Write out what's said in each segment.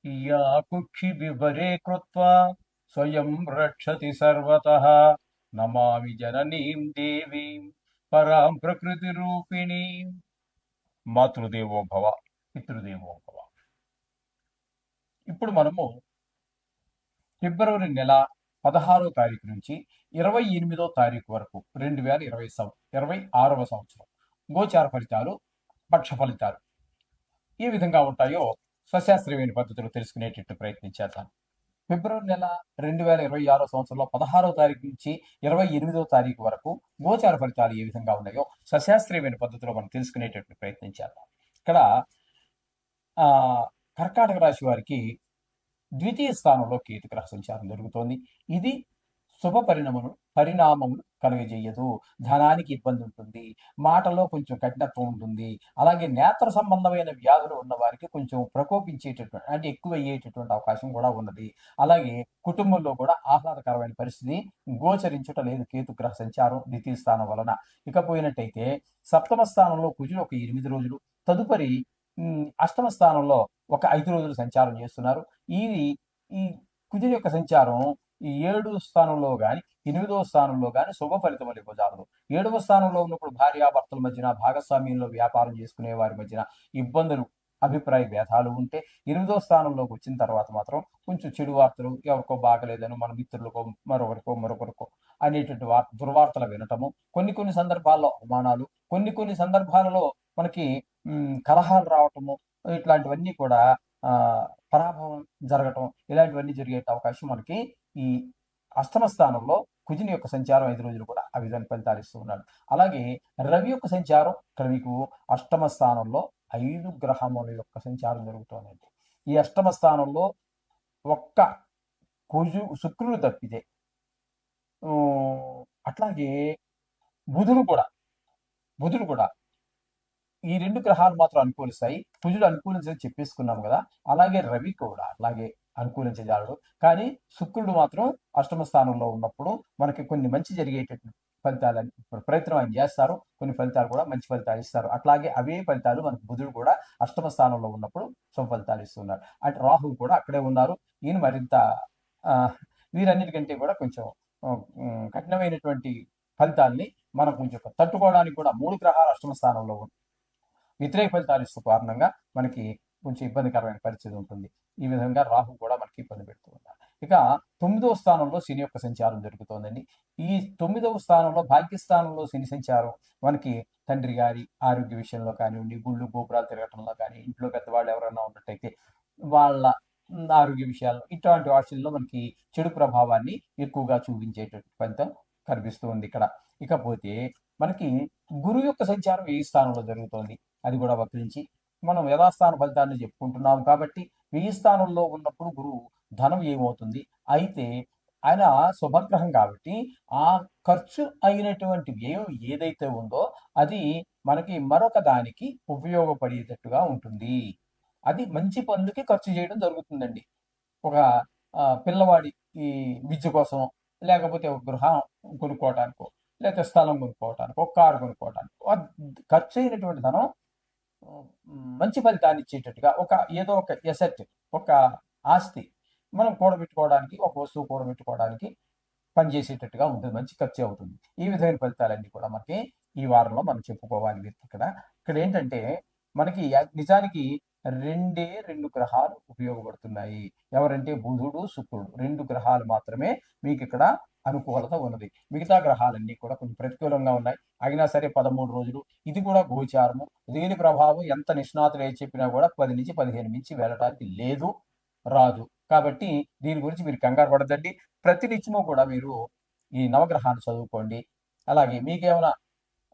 या कुक्षि विवरे कृत्वा स्वयं रक्षति सर्वतः नमामि जननीं देवीं परां प्रकृतिरूपिणीं మాతృదేవో భవ పితృదేవో భవ. ఇప్పుడు మనము ఫిబ్రవరి నెల 16వ తారీఖు నుంచి 28వ తారీఖు వరకు 2026వ సంవత్సరం గోచార ఫలితాలు, పక్ష ఫలితాలు ఏ విధంగా ఉంటాయో సశాస్త్రీయమైన పద్ధతిలో తెలుసుకునేటట్టు ప్రయత్నించేద్దాం. ఫిబ్రవరి నెల 2026 సంవత్సరంలో 16వ తారీఖు నుంచి 28వ తారీఖు వరకు గోచార ఫలితాలు ఏ విధంగా ఉన్నాయో సశాస్త్రీయమైన పద్ధతిలో మనం తెలుసుకునేటట్టు ప్రయత్నించేద్దాం. ఇక్కడ కర్కాటక రాశి వారికి ద్వితీయ స్థానంలో కేతు గ్రహ సంచారం జరుగుతోంది. ఇది శుభ పరిణామములు కలుగజేయదు. ధనానికి ఇబ్బంది ఉంటుంది, మాటలో కొంచెం కఠినత్వం ఉంటుంది. అలాగే నేత్ర సంబంధమైన వ్యాధులు ఉన్న వారికి కొంచెం ప్రకోపించేటటువంటి అంటే ఎక్కువ అయ్యేటటువంటి అవకాశం కూడా ఉన్నది. అలాగే కుటుంబంలో కూడా ఆహ్లాదకరమైన పరిస్థితి గోచరించుట లేదు కేతు గ్రహ సంచారం ద్వితీయ స్థానం వలన. ఇకపోయినట్టయితే సప్తమ స్థానంలో కుజుడు ఒక 8 రోజులు, తదుపరి అష్టమ స్థానంలో ఒక 5 రోజులు సంచారం చేస్తున్నారు. ఈ కుజుని యొక్క సంచారం ఈ 7వ స్థానంలో కానీ 8వ స్థానంలో కానీ శుభ ఫలితములు ఇవ్వజాలదు. 7వ స్థానంలో ఉన్నప్పుడు భార్యాభర్తల మధ్యన, భాగస్వామ్యంలో వ్యాపారం చేసుకునే వారి మధ్యన ఇబ్బందులు, అభిప్రాయ భేదాలు ఉంటే 8వ స్థానంలోకి వచ్చిన తర్వాత మాత్రం కొంచెం చెడు వార్తలు, ఎవరికో బాగలేదని మన మిత్రులకో మరొకరికో అనేటువంటి దుర్వార్తలు వినటము, కొన్ని సందర్భాల్లో అవమానాలు, కొన్ని సందర్భాలలో మనకి కలహాలు రావటము, ఇట్లాంటివన్నీ కూడా పరాభవం జరగటం, ఇలాంటివన్నీ జరిగే అవకాశం మనకి ఈ అష్టమ స్థానంలో కుజుని యొక్క సంచారం 5 రోజులు కూడా ఆ విధంగా ఫలితాలు ఇస్తూ ఉన్నాడు. అలాగే రవి యొక్క సంచారం ఇక్కడ మీకు అష్టమ స్థానంలో 5 గ్రహముల యొక్క సంచారం జరుగుతోందండి. ఈ అష్టమ స్థానంలో ఒక్క శుక్రుడు తప్పితే, అట్లాగే బుధుడు కూడా ఈ 2 గ్రహాలు మాత్రం అనుకూలిస్తాయి. కుజుడు అనుకూలించని చెప్పేసుకున్నాం కదా, అలాగే రవి కూడా అలాగే అనుకూలించజాలడు. కానీ శుక్రుడు మాత్రం అష్టమ స్థానంలో ఉన్నప్పుడు మనకి కొన్ని మంచి జరిగేటటువంటి ఫలితాలని ప్రయత్నం ఆయన చేస్తారు, కొన్ని ఫలితాలు కూడా మంచి ఫలితాలు ఇస్తారు. అట్లాగే అవే ఫలితాలు మనకు బుధుడు కూడా అష్టమ స్థానంలో ఉన్నప్పుడు శుభ ఫలితాలు ఇస్తున్నారు. అంటే రాహువు కూడా అక్కడే ఉన్నారు. ఈయన మరింత వీరన్నిటికంటే కూడా కొంచెం కఠినమైనటువంటి ఫలితాల్ని మనం కొంచెం తట్టుకోవడానికి కూడా 3 గ్రహాలు అష్టమ స్థానంలో వ్యతిరేక ఫలితాలు ఇస్తూ కారణంగా మనకి కొంచెం ఇబ్బందికరమైన పరిస్థితి ఉంటుంది. ఈ విధంగా రాహు కూడా మనకి ఇబ్బంది పెడుతూ ఉన్నారు. ఇక 9వ స్థానంలో శని యొక్క సంచారం జరుగుతోందండి. ఈ 9వ స్థానంలో భాగ్యస్థానంలో శని సంచారం మనకి తండ్రి గారి ఆరోగ్య విషయంలో కానివ్వండి, గుళ్ళు గోపురాలు తిరగటంలో కానీ, ఇంట్లో పెద్దవాళ్ళు ఎవరైనా ఉన్నట్టయితే వాళ్ళ ఆరోగ్య విషయాల్లో, ఇటువంటి వాటిల్లో మనకి చెడు ప్రభావాన్ని ఎక్కువగా చూపించేటటువంటి ఫలితం కనిపిస్తూ ఉంది ఇక్కడ. ఇకపోతే మనకి గురువు యొక్క సంచారం ఏ స్థానంలో జరుగుతోంది, అది కూడా వక్రించి మనం యథాస్థాన ఫలితాన్ని చెప్పుకుంటున్నాం. కాబట్టి 1000 స్థానంలో ఉన్నప్పుడు గురువు ధనం ఏమవుతుంది, అయితే ఆయన శుభగ్రహం కాబట్టి ఆ ఖర్చు అయినటువంటి వ్యయం ఏదైతే ఉందో అది మనకి మరొక దానికి ఉపయోగపడేటట్టుగా ఉంటుంది. అది మంచి పనులకి ఖర్చు చేయడం జరుగుతుందండి. ఒక పిల్లవాడి ఈ విద్య కోసం, లేకపోతే ఒక గృహం కొనుక్కోవటానికో, లేకపోతే స్థలం కొనుక్కోవటానికో, కారు కొనుక్కోవటానికో ఖర్చు అయినటువంటి ధనం మంచి ఫలితాన్ని ఇచ్చేటట్టుగా ఏదో ఒక ఎసెట్, ఒక ఆస్తి మనం కూడబెట్టుకోవడానికి, ఒక వస్తువు కూడబెట్టుకోవడానికి పనిచేసేటట్టుగా ఉంటుంది, మంచి ఖర్చు అవుతుంది. ఈ విధమైన ఫలితాలన్నీ కూడా మనకి ఈ వారంలో మనం చెప్పుకోవాలి. ఇక్కడ ఏంటంటే మనకి నిజానికి 2 గ్రహాలు ఉపయోగపడుతున్నాయి. ఎవరంటే బుధుడు, శుక్రుడు 2 గ్రహాలు మాత్రమే మీకు ఇక్కడ అనుకూలత ఉన్నది. మిగతా గ్రహాలన్నీ కూడా కొంచెం ప్రతికూలంగా ఉన్నాయి. అయినా సరే 13 రోజులు ఇది కూడా గోచారము. దీని ప్రభావం ఎంత నిష్ణాతులు ఏది చెప్పినా కూడా 10 నుంచి 15 మించి వెళ్ళడానికి లేదు, రాదు. కాబట్టి దీని గురించి మీరు కంగారు పడదండి. ప్రతినిత్యము కూడా మీరు ఈ నవగ్రహాన్ని చదువుకోండి. అలాగే మీకేమైనా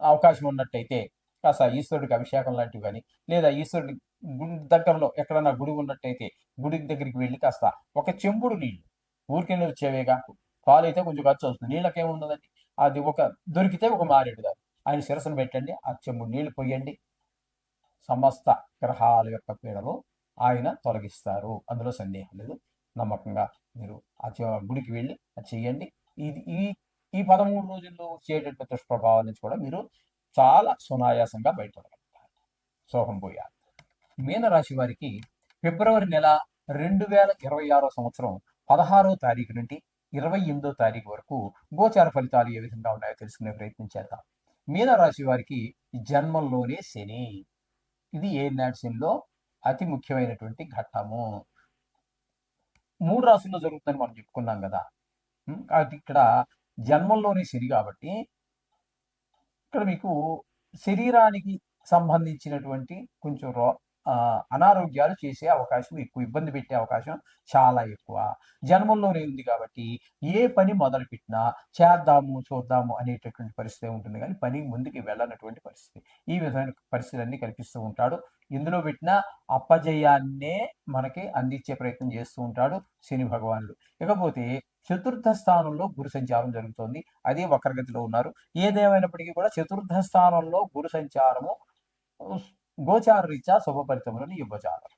అవకాశం ఉన్నట్టయితే కాస్త ఈశ్వరుడికి అభిషేకం లాంటివి కానీ, లేదా ఈశ్వరుడి దగ్గరలో ఎక్కడన్నా గుడి ఉన్నట్టయితే గుడి దగ్గరికి వెళ్ళి కాస్త ఒక చెంబుడు నీళ్లు, ఊరికే వచ్చేవేగా, పాలు అయితే కొంచెం ఖర్చు వస్తుంది, నీళ్ళకేముండదండి. అది దొరికితే ఒక మారేడు దాన్ని ఆయన శిరస్సును పెట్టండి, ఆ చెంబుడు నీళ్లు పోయండి, సమస్త గ్రహాల యొక్క పీడలు ఆయన తొలగిస్తారు, అందులో సందేహం లేదు. నమ్మకంగా మీరు ఆ గుడికి వెళ్ళి అది చెయ్యండి. ఈ 13 రోజుల్లో వచ్చేటటువంటి దుష్ప్రభావాల నుంచి కూడా మీరు చాలా సునాయాసంగా బయటపడగలుగుతారు. శోభం పోయారు. మీనరాశి వారికి ఫిబ్రవరి నెల 2026 సంవత్సరం 16వ తారీఖు నుండి 28వ తారీఖు వరకు గోచార ఫలితాలు ఏ విధంగా ఉన్నాయో తెలుసుకునే ప్రయత్నం చేద్దాం. మీనరాశి వారికి జన్మంలోనే శని. ఇది ఏలినాటి శనిలో అతి ముఖ్యమైనటువంటి ఘట్టము. 3 రాసుల్లో జరుగుతుందని మనం చెప్పుకున్నాం కదా. కాబట్టి ఇక్కడ జన్మంలోనే శని కాబట్టి ఇక్కడ మీకు శరీరానికి సంబంధించినటువంటి కొంచెం అనారోగ్యాలు చేసే అవకాశం ఎక్కువ, ఇబ్బంది పెట్టే అవకాశం చాలా ఎక్కువ. జన్మంలోనే ఉంది కాబట్టి ఏ పని మొదలుపెట్టినా చేద్దాము చూద్దాము అనేటటువంటి పరిస్థితి ఉంటుంది, కానీ పని ముందుకు వెళ్ళనటువంటి పరిస్థితి. ఈ విధమైన పరిస్థితులన్నీ కల్పిస్తూ ఉంటాడు. ఇందులో పెట్టిన అపజయాన్నే మనకి అందించే ప్రయత్నం చేస్తూ ఉంటాడు శని భగవానుడు. ఇకపోతే చతుర్థ స్థానంలో గురు సంచారం జరుగుతోంది. అదే వక్రగతిలో ఉన్నారు. ఏదేమైనప్పటికీ కూడా చతుర్థ స్థానంలో గురు సంచారము గోచార రీత్యా శుభ ఫలితములను ఇవ్వజాలరు.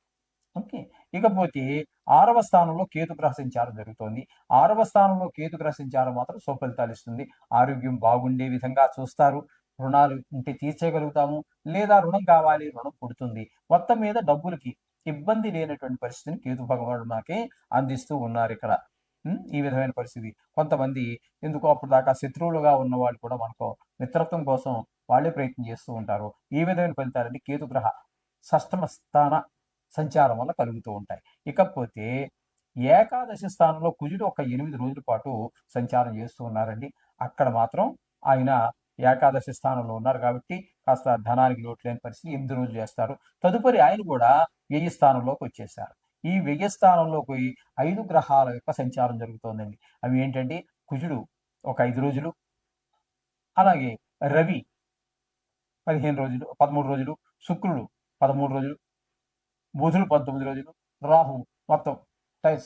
ఓకే. ఇకపోతే 6వ స్థానంలో కేతుగ్రహ సంచారం జరుగుతోంది. 6వ స్థానంలో కేతుగ్రహ సంచారం మాత్రం శుభ ఫలితాలు ఇస్తుంది. ఆరోగ్యం బాగుండే విధంగా చూస్తారు. రుణాలు ఉంటే తీర్చగలుగుతాము, లేదా రుణం కావాలి, రుణం పుడుతుంది. మొత్తం మీద డబ్బులకి ఇబ్బంది లేనటువంటి పరిస్థితిని కేతు భగవానుడు మనకి అందిస్తూ ఉన్నారు ఇక్కడ. ఈ విధమైన పరిస్థితి. కొంతమంది ఎందుకో అప్పుడు దాకా శత్రువులుగా ఉన్న వాళ్ళు కూడా మనకు మిత్రత్వం కోసం వాళ్ళే ప్రయత్నం చేస్తూ ఉంటారు. ఈ విధమైన ఫలితాలన్నీ కేతుగ్రహ షష్టమ స్థాన సంచారం వల్ల కలుగుతూ ఉంటాయి. ఇకపోతే ఏకాదశి స్థానంలో కుజుడు ఒక 8 రోజుల పాటు సంచారం చేస్తూ ఉన్నారండి. అక్కడ మాత్రం ఆయన ఏకాదశి స్థానంలో ఉన్నారు కాబట్టి కాస్త ధనానికి లోటు లేని పరిస్థితి 8 రోజులు చేస్తారు. తదుపరి ఆయన కూడా వ్యయ స్థానంలోకి వచ్చేసారు. ఈ వ్యయ స్థానంలోకి 5 గ్రహాల యొక్క సంచారం జరుగుతోందండి. అవి ఏంటంటే కుజుడు ఒక 5 రోజులు, అలాగే రవి 15 రోజులు, 13 రోజులు, శుక్రుడు 13 రోజులు, బుధుడు 19 రోజులు, రాహు మొత్తం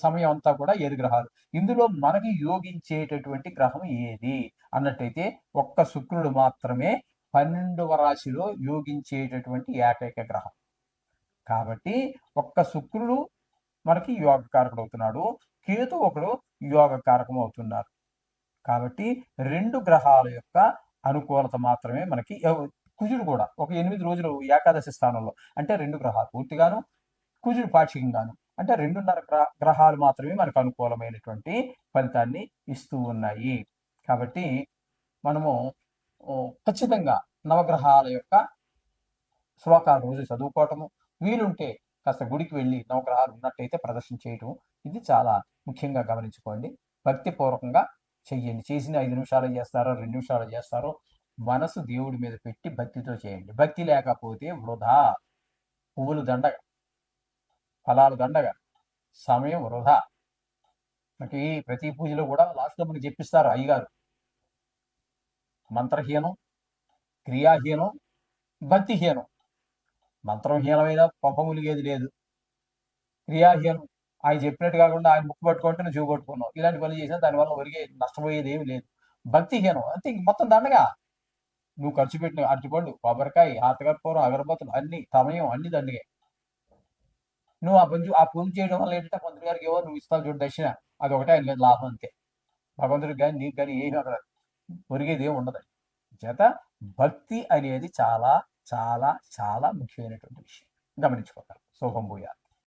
సమయం అంతా కూడా 7 గ్రహాలు. ఇందులో మనకి యోగించేటటువంటి గ్రహం ఏది అన్నట్టయితే ఒక్క శుక్రుడు మాత్రమే 12వ రాశిలో యోగించేటటువంటి ఏకైక గ్రహం. కాబట్టి ఒక్క శుక్రుడు మనకి యోగకారకుడు అవుతున్నాడు, కేతు ఒకడు యోగకారకం అవుతున్నారు. కాబట్టి 2 గ్రహాల యొక్క అనుకూలత మాత్రమే మనకి. కుజుడు కూడా ఒక 8 రోజులు ఏకాదశి స్థానంలో, అంటే 2 గ్రహాలు పూర్తిగాను, కుజుడు పాక్షికంగాను, అంటే 2.5 గ్రహాలు మాత్రమే మనకు అనుకూలమైనటువంటి ఫలితాన్ని ఇస్తూ ఉన్నాయి. కాబట్టి మనము ఖచ్చితంగా నవగ్రహాల యొక్క శ్లోకాలు రోజు చదువుకోవటము, వీలుంటే కాస్త గుడికి వెళ్ళి నవగ్రహాలు ఉన్నట్టయితే ప్రదర్శన చేయటం, ఇది చాలా ముఖ్యంగా గమనించుకోండి. భక్తిపూర్వకంగా చెయ్యండి. చేసిన 5 నిమిషాలు చేస్తారో 2 నిమిషాలు చేస్తారో మనసు దేవుడి మీద పెట్టి భక్తితో చేయండి. భక్తి లేకపోతే వృధా. పువ్వులు దండగ, ఫలాలు దండగ, సమయం వృధా. మనకి ప్రతి పూజలో కూడా లాస్ట్లో మనకి చెప్పిస్తారు అయ్యగారు, మంత్రహీనం, క్రియాహీనం, భక్తిహీనం. మంత్రహీనమైన పంపములిగేది లేదు, క్రియాహీనం ఆయన చెప్పినట్టు కాకుండా ఆయన ముక్కు పట్టుకుంటే నువ్వు చూపట్టుకున్నావు, ఇలాంటి పనులు చేసినా దానివల్ల ఒరిగే నష్టపోయేది ఏమి లేదు. భక్తిహీనం అంతే, మొత్తం దండగా. నువ్వు ఖర్చు పెట్టిన అరటిపండు, కొబ్బరికాయ, హాతకర్పూరం, అగరబత్తులు అన్ని సమయం అన్ని దండగే. నువ్వు ఆ పూజ చేయడం వల్ల ఏంటంటే పంతులు గారికి ఏవో నువ్వు ఇస్తావు చూడు దక్షిణ, అది ఒకటే ఆయన లేదు లాభం అంతే. భగవంతుడికి కానీ నీకు కానీ ఏమి అక్కడ ఒరిగేది ఏమి ఉండదు. చేత భక్తి అనేది చాలా చాలా చాలా ముఖ్యమైనటువంటి విషయం, గమనించుకోగలరు. శుభం భూయాలు.